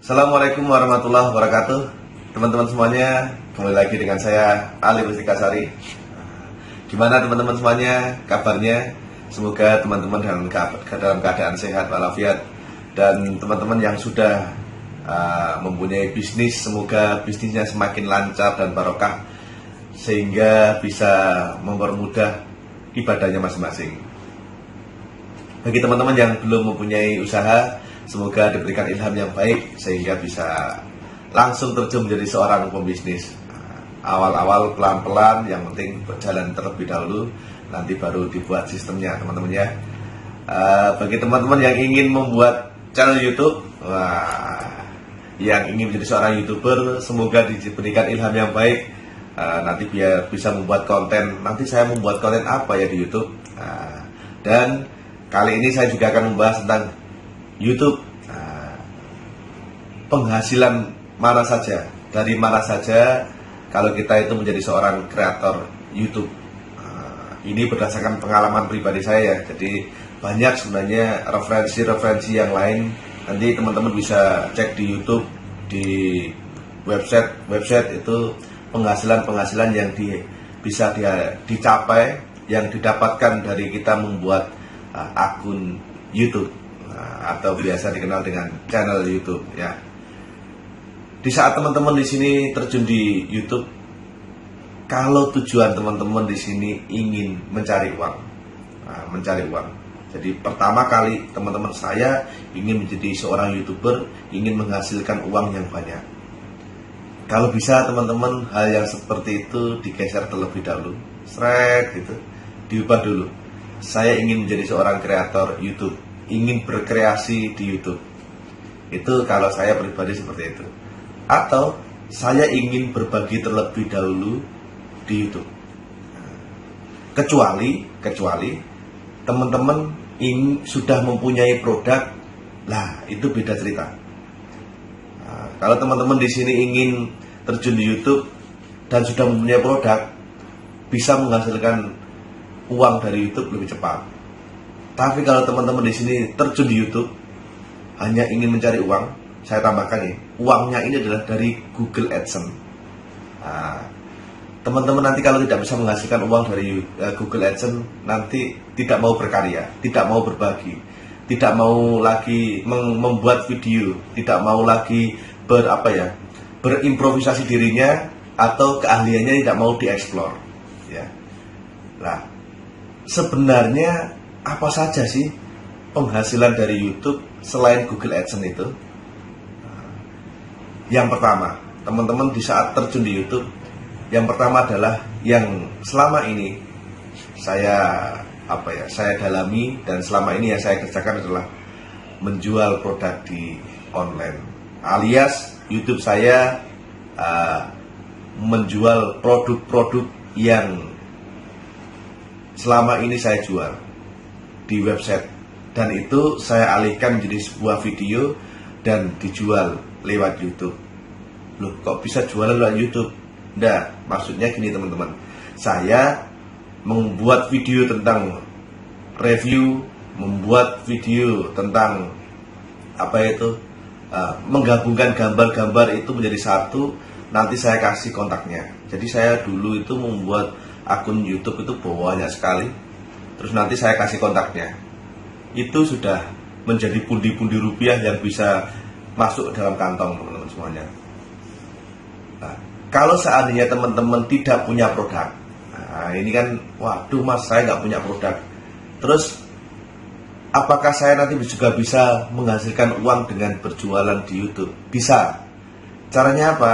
Assalamualaikum warahmatullahi wabarakatuh. Teman-teman semuanya, kembali lagi dengan saya Ali Mustikasari. Gimana teman-teman semuanya kabarnya? Semoga teman-teman dalam keadaan sehat walafiat. Dan teman-teman yang sudah mempunyai bisnis, semoga bisnisnya semakin lancar dan barokah, sehingga bisa mempermudah ibadahnya masing-masing. Bagi teman-teman yang belum mempunyai usaha, semoga diberikan ilham yang baik sehingga bisa langsung terjun menjadi seorang pembisnis. Awal-awal pelan-pelan, yang penting berjalan terlebih dahulu, nanti baru dibuat sistemnya teman-teman ya. Bagi teman-teman yang ingin membuat channel YouTube, yang ingin menjadi seorang YouTuber, semoga diberikan ilham yang baik, nanti biar bisa membuat konten. Nanti saya membuat konten apa ya di YouTube, dan kali ini saya juga akan membahas tentang YouTube, penghasilan mana saja, dari mana saja kalau kita itu menjadi seorang kreator YouTube. Ini berdasarkan pengalaman pribadi saya, jadi banyak sebenarnya referensi yang lain. Nanti teman-teman bisa cek di YouTube, di website itu penghasilan yang bisa dicapai, yang didapatkan dari kita membuat akun YouTube, atau biasa dikenal dengan channel YouTube ya. Di saat teman-teman di sini terjun di YouTube, kalau tujuan teman-teman di sini ingin mencari uang, jadi pertama kali teman-teman saya ingin menjadi seorang YouTuber, ingin menghasilkan uang yang banyak. Kalau bisa teman-teman hal yang seperti itu digeser terlebih dahulu, gitu, diubah dulu. Saya ingin menjadi seorang kreator YouTube, ingin berkreasi di YouTube. Itu kalau saya pribadi seperti itu. Atau saya ingin berbagi terlebih dahulu di YouTube. Kecuali teman-teman sudah mempunyai produk, lah itu beda cerita. Kalau teman-teman di sini ingin terjun di YouTube dan sudah mempunyai produk, bisa menghasilkan uang dari YouTube lebih cepat. Tapi kalau teman-teman di sini terjun di YouTube hanya ingin mencari uang, saya tambahkan nih, uangnya ini adalah dari Google AdSense. Teman-teman nanti kalau tidak bisa menghasilkan uang dari Google AdSense, nanti tidak mau berkarya, tidak mau berbagi, tidak mau lagi membuat video, tidak mau lagi berimprovisasi dirinya, atau keahliannya tidak mau dieksplor ya. Nah, sebenarnya apa saja sih penghasilan dari YouTube selain Google AdSense itu? Yang pertama, teman-teman di saat terjun di YouTube, yang pertama adalah yang selama ini saya dalami dan selama ini yang saya kerjakan adalah menjual produk di online, alias YouTube saya menjual produk-produk yang selama ini saya jual di website, dan itu saya alihkan menjadi sebuah video dan dijual lewat YouTube. Loh, kok bisa jualan lewat YouTube? Nah, maksudnya gini teman-teman, saya membuat video tentang review, membuat video tentang menggabungkan gambar-gambar itu menjadi satu, nanti saya kasih kontaknya. Jadi saya dulu itu membuat akun YouTube itu banyak sekali, terus nanti saya kasih kontaknya. Itu sudah menjadi pundi-pundi rupiah yang bisa masuk dalam kantong teman-teman semuanya. Nah, kalau seandainya teman-teman tidak punya produk, ini kan, waduh mas, saya nggak punya produk. Terus, apakah saya nanti juga bisa menghasilkan uang dengan berjualan di YouTube? Bisa. Caranya apa?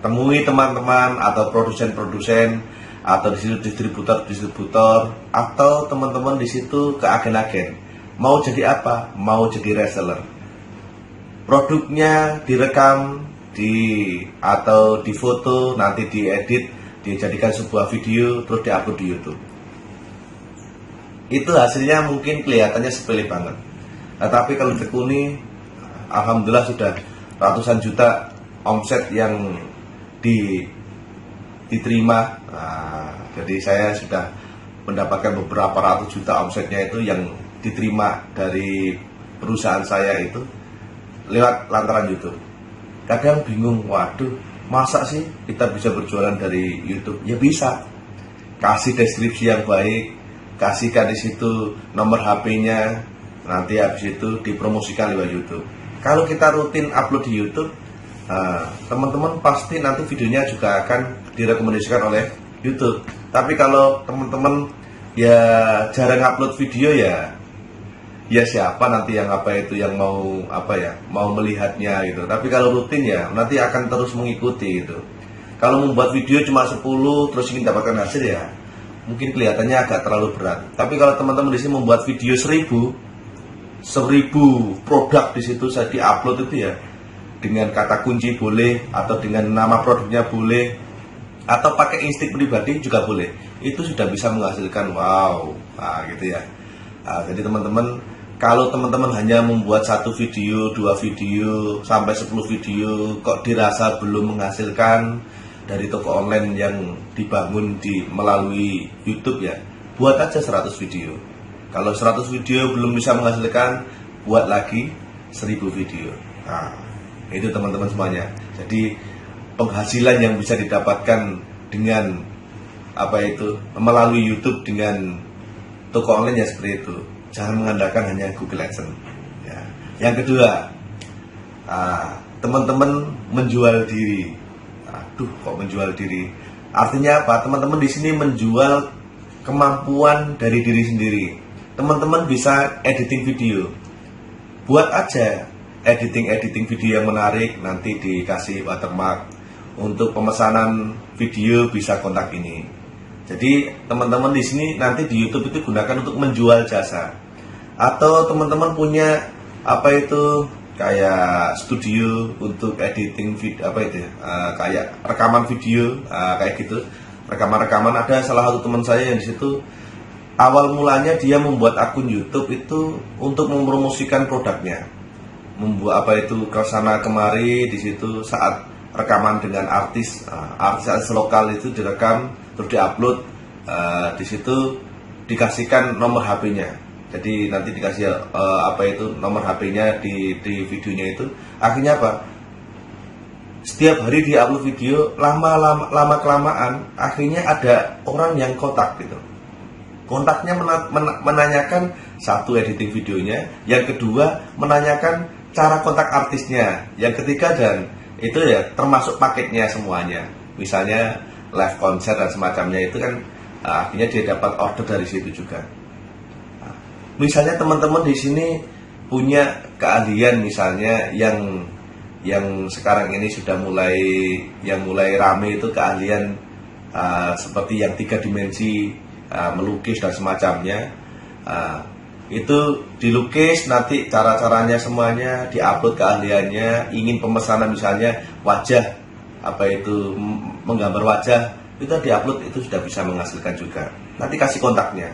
Temui teman-teman atau produsen-produsen, atau di situ distributor, atau teman-teman di situ ke agen-agen. Mau jadi apa? Mau jadi reseller. Produknya direkam atau difoto, nanti diedit, dijadikan sebuah video, terus diupload di YouTube. Itu hasilnya mungkin kelihatannya sepele banget. Nah, tapi kalau ditekuni, alhamdulillah sudah ratusan juta omset yang diterima. Jadi saya sudah mendapatkan beberapa ratus juta omsetnya itu yang diterima dari perusahaan saya itu. lewat lantaran YouTube. Kadang bingung, waduh, masa sih kita bisa berjualan dari YouTube? Ya bisa. Kasih deskripsi yang baik, kasihkan di situ nomor HP-nya, nanti habis itu dipromosikan lewat YouTube. Kalau kita rutin upload di YouTube, teman-teman pasti nanti videonya juga akan direkomendasikan oleh YouTube. Tapi kalau teman-teman ya jarang upload video, ya siapa nanti yang mau melihatnya gitu. Tapi kalau rutin ya nanti akan terus mengikuti gitu. Kalau membuat video cuma 10 terus ingin dapatkan hasil, ya mungkin kelihatannya agak terlalu berat. Tapi kalau teman-teman di sini membuat video 1000 produk di situ saya diupload itu, ya dengan kata kunci boleh, atau dengan nama produknya boleh, atau pakai instik pribadi juga boleh. Itu sudah bisa menghasilkan wow, gitu ya. Jadi teman-teman, kalau teman-teman hanya membuat 1 video, 2 video, sampai 10 video kok dirasa belum menghasilkan dari toko online yang dibangun melalui YouTube, ya buat aja 100 video. Kalau 100 video belum bisa menghasilkan, buat lagi 1000 video. Itu teman-teman semuanya. Jadi penghasilan yang bisa didapatkan dengan melalui YouTube dengan toko online ya seperti itu. Jangan mengandalkan hanya Google AdSense. Ya. Yang kedua, teman-teman menjual diri. Aduh, kok menjual diri? Artinya apa? Teman-teman di sini menjual kemampuan dari diri sendiri. Teman-teman bisa editing video. Buat aja editing video yang menarik, nanti dikasih watermark. Untuk pemesanan video bisa kontak ini. Jadi teman-teman di sini nanti di YouTube itu gunakan untuk menjual jasa. Atau teman-teman punya kayak studio untuk editing video, kayak rekaman video, kayak gitu. Rekaman-rekaman, ada salah satu teman saya yang di situ awal mulanya dia membuat akun YouTube itu untuk mempromosikan produknya. Membuat ke sana kemari di situ saat rekaman dengan artis lokal itu direkam terus diupload, di situ dikasihkan nomor HP-nya. Jadi nanti dikasih nomor HP-nya di videonya itu. Akhirnya apa? Setiap hari diupload video, lama kelamaan akhirnya ada orang yang kontak gitu. Kontaknya menanyakan satu editing videonya, yang kedua menanyakan cara kontak artisnya, yang ketiga dan itu ya termasuk paketnya semuanya. Misalnya live konser dan semacamnya itu kan akhirnya dia dapat order dari situ juga. Misalnya teman-teman di sini punya keahlian, misalnya yang sekarang ini sudah mulai rame itu keahlian seperti yang 3 dimensi, melukis dan semacamnya. Itu dilukis, nanti cara-caranya semuanya diupload keahliannya. Ingin pemesanan misalnya wajah, menggambar wajah, itu diupload, itu sudah bisa menghasilkan juga. Nanti kasih kontaknya,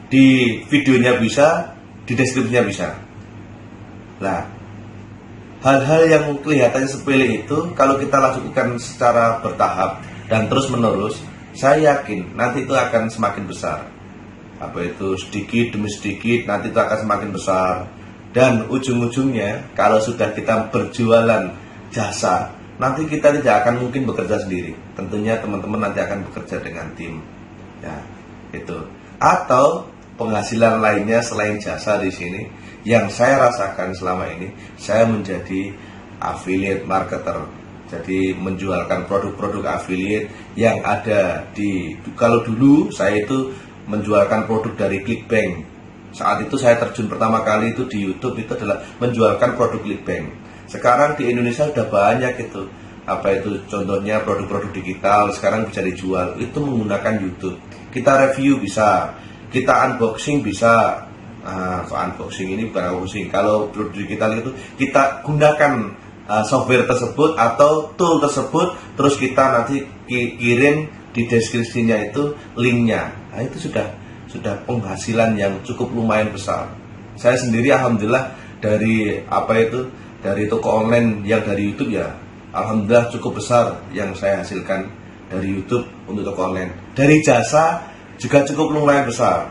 di videonya bisa, di deskripsinya bisa. Nah, hal-hal yang kelihatannya sepele itu kalau kita lakukan secara bertahap dan terus menerus, saya yakin nanti itu akan semakin besar. Sedikit demi sedikit nanti itu akan semakin besar. Dan ujung-ujungnya kalau sudah kita berjualan jasa, nanti kita tidak akan mungkin bekerja sendiri. Tentunya teman-teman nanti akan bekerja dengan tim. Ya, itu. Atau penghasilan lainnya selain jasa di sini yang saya rasakan selama ini, saya menjadi affiliate marketer. Jadi menjualkan produk-produk affiliate yang ada kalau dulu saya itu menjualkan produk dari ClickBank. Saat itu saya terjun pertama kali itu di YouTube itu adalah menjualkan produk ClickBank. Sekarang di Indonesia sudah banyak itu. Contohnya produk-produk digital sekarang bisa dijual itu menggunakan YouTube. Kita review bisa, kita unboxing bisa. Unboxing ini bukan unboxing. Kalau produk digital itu kita gunakan software tersebut atau tool tersebut, terus kita nanti kirim di deskripsinya itu linknya. Nah, itu sudah penghasilan yang cukup lumayan besar. Saya sendiri alhamdulillah dari toko online yang dari YouTube, ya alhamdulillah cukup besar yang saya hasilkan dari YouTube untuk toko online. Dari jasa juga cukup lumayan besar.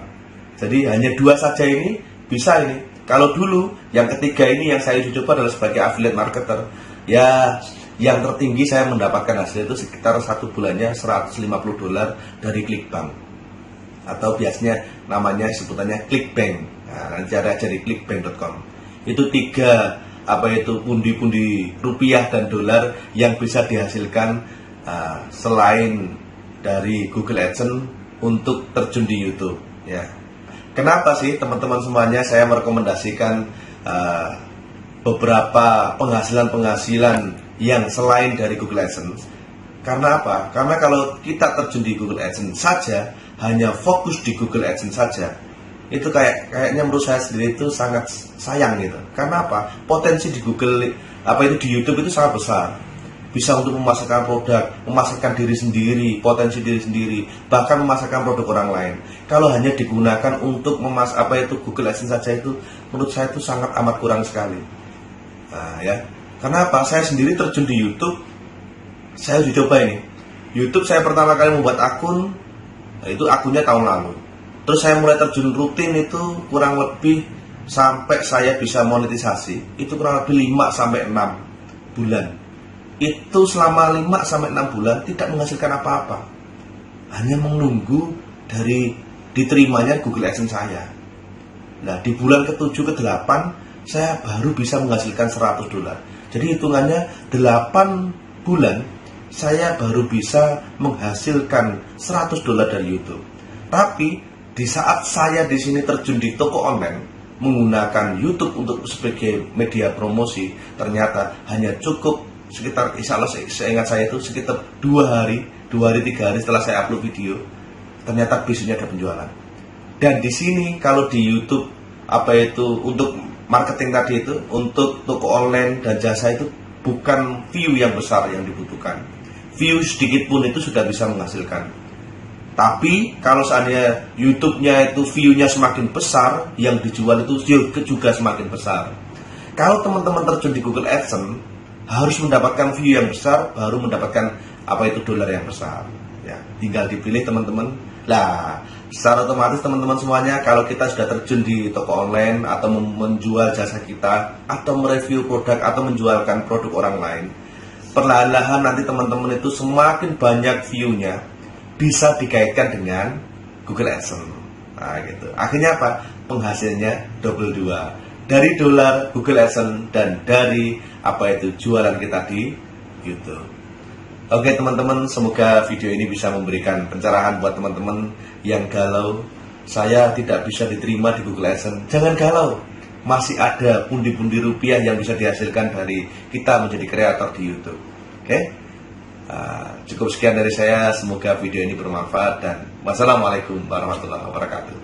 Jadi hanya 2 saja ini bisa ini Kalau dulu yang ketiga ini yang saya uji coba adalah sebagai affiliate marketer, ya yang tertinggi saya mendapatkan hasil itu sekitar satu bulannya $150 dari Clickbank, atau biasanya namanya sebutannya Clickbank. Nah, nanti ada aja di clickbank.com. Itu tiga pundi-pundi rupiah dan dolar yang bisa dihasilkan selain dari Google AdSense untuk terjun di YouTube. Ya, kenapa sih teman-teman semuanya saya merekomendasikan beberapa penghasilan yang selain dari Google AdSense? Karena apa? Karena kalau kita terjun di Google AdSense saja, hanya fokus di Google AdSense saja, itu kayaknya menurut saya sendiri itu sangat sayang gitu. Karena apa? Potensi di di YouTube itu sangat besar. Bisa untuk memasarkan produk, memasarkan diri sendiri, potensi diri sendiri, bahkan memasarkan produk orang lain. Kalau hanya digunakan untuk Google AdSense saja, itu menurut saya itu sangat amat kurang sekali. Nah, ya. Karena apa? Saya sendiri terjun di YouTube, saya udah coba ini. YouTube saya pertama kali membuat akun, itu akunnya tahun lalu. Terus saya mulai terjun rutin itu kurang lebih sampai saya bisa monetisasi, itu kurang lebih 5-6 bulan. Itu selama 5-6 bulan tidak menghasilkan apa-apa, hanya menunggu dari diterimanya Google AdSense saya. Nah, di bulan ke-7 ke-8 saya baru bisa menghasilkan $100. Jadi hitungannya 8 bulan saya baru bisa menghasilkan $100 dari YouTube. Tapi di saat saya di sini terjun di toko online menggunakan YouTube untuk sebagai media promosi, ternyata hanya cukup sekitar, insya Allah seingat saya itu sekitar 2 hari 3 hari setelah saya upload video, ternyata bisnisnya ada penjualan. Dan di sini kalau di YouTube untuk marketing tadi itu, untuk toko online dan jasa itu bukan view yang besar yang dibutuhkan. View sedikit pun itu sudah bisa menghasilkan. Tapi kalau seandainya YouTube-nya itu view-nya semakin besar, yang dijual itu juga semakin besar. Kalau teman-teman terjun di Google AdSense, harus mendapatkan view yang besar, baru mendapatkan dolar yang besar. Ya, tinggal dipilih teman-teman. Nah, secara otomatis teman-teman semuanya, kalau kita sudah terjun di toko online atau menjual jasa kita, atau mereview produk atau menjualkan produk orang lain, perlahan-lahan nanti teman-teman itu semakin banyak view-nya, bisa dikaitkan dengan Google AdSense. Nah, gitu. Akhirnya apa? Penghasilnya double 2. Dari dolar Google AdSense dan dari jualan kita di YouTube. Oke teman-teman, semoga video ini bisa memberikan pencerahan buat teman-teman yang galau, saya tidak bisa diterima di Google AdSense. Jangan galau, masih ada pundi-pundi rupiah yang bisa dihasilkan dari kita menjadi kreator di YouTube. Oke? Cukup sekian dari saya, semoga video ini bermanfaat dan wassalamualaikum warahmatullahi wabarakatuh.